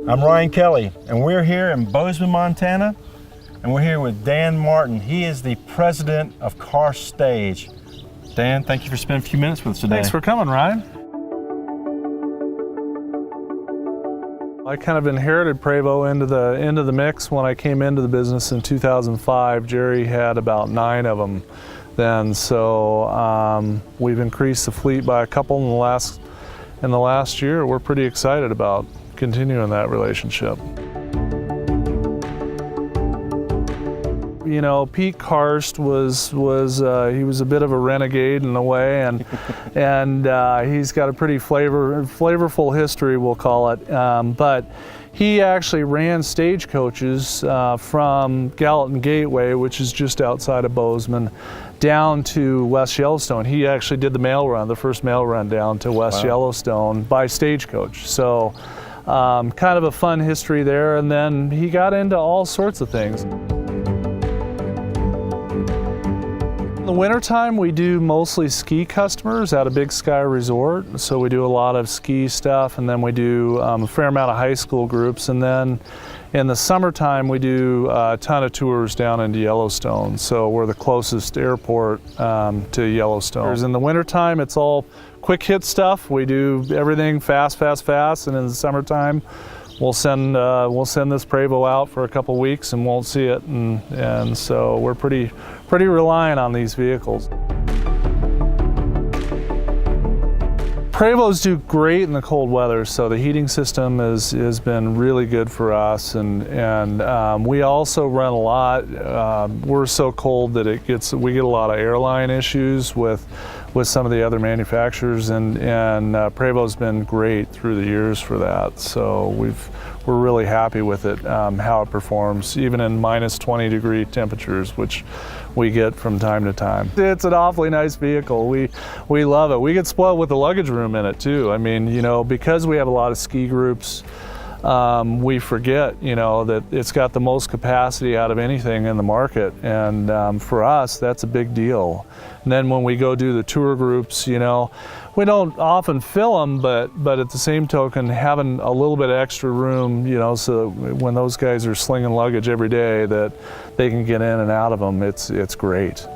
I'm Ryan Kelly, and we're here in Bozeman, Montana, and we're here with Dan Martin. He is the president of Karst Stage. Dan, thank you for spending a few minutes with us today. Thanks for coming, Ryan. I kind of inherited Prevost into the mix when I came into the business in 2005. Jerry had about 9 of them then, so we've increased the fleet by a couple in the last year. We're pretty excited about continuing that relationship. You know, Pete Karst was he was a bit of a renegade in a way, and he's got a pretty flavorful history, we'll call it. But he actually ran stagecoaches from Gallatin Gateway, which is just outside of Bozeman, down to West Yellowstone. He actually did the first mail run down to West Yellowstone by stagecoach. So kind of a fun history there, and then he got into all sorts of things. In the wintertime, we do mostly ski customers at a Big Sky resort, so we do a lot of ski stuff, and then we do a fair amount of high school groups, and then in the summertime we do a ton of tours down into Yellowstone, so we're the closest airport to Yellowstone. In the wintertime, it's all quick hit stuff. We do everything fast, and in the summertime we'll send this Prevost out for a couple weeks and won't see it, and so we're pretty reliant on these vehicles. Prevosts do great in the cold weather, so the heating system has been really good for us, and we also run a lot. We're so cold that we get a lot of airline issues with some of the other manufacturers, and Prevost's been great through the years for that. So we're really happy with it, how it performs, even in minus 20 degree temperatures, which we get from time to time. It's an awfully nice vehicle. We love it. We get spoiled with the luggage room in it too. I mean, you know, because we have a lot of ski groups, we forget, you know, that it's got the most capacity out of anything in the market, and for us, that's a big deal. And then when we go do the tour groups, you know, we don't often fill them, but at the same token, having a little bit of extra room, you know, so when those guys are slinging luggage every day, that they can get in and out of them, it's great.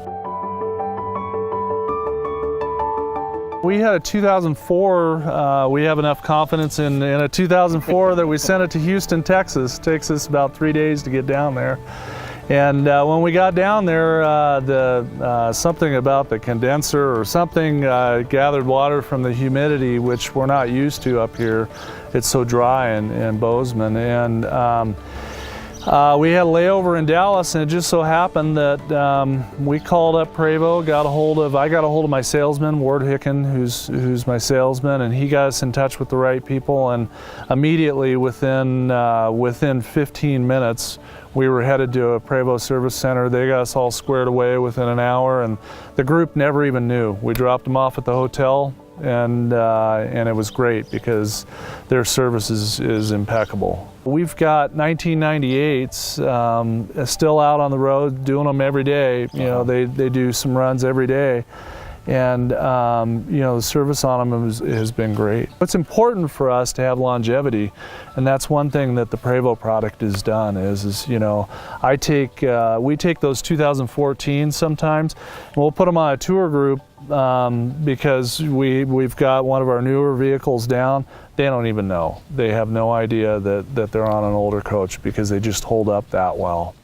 We had a 2004, we have enough confidence in a 2004 that we sent it to Houston, Texas. It takes us about 3 days to get down there. And when we got down there, something about the condenser or something gathered water from the humidity, which we're not used to up here. It's so dry in Bozeman. And we had a layover in Dallas, and it just so happened that we called up Prevost, I got a hold of my salesman, Ward Hicken, who's my salesman, and he got us in touch with the right people, and immediately within 15 minutes, we were headed to a Prevost service center. They got us all squared away within an hour, and the group never even knew. We dropped them off at the hotel, and it was great because their service is impeccable. We've got 1998s still out on the road, doing them every day. You know, they do some runs every day, and you know, the service on them has been great. It's important for us to have longevity, and that's one thing that the Prevost product has done. Is you know, we take those 2014 sometimes, and we'll put them on a tour group because we've got one of our newer vehicles down. They don't even know. They have no idea that they're on an older coach because they just hold up that well.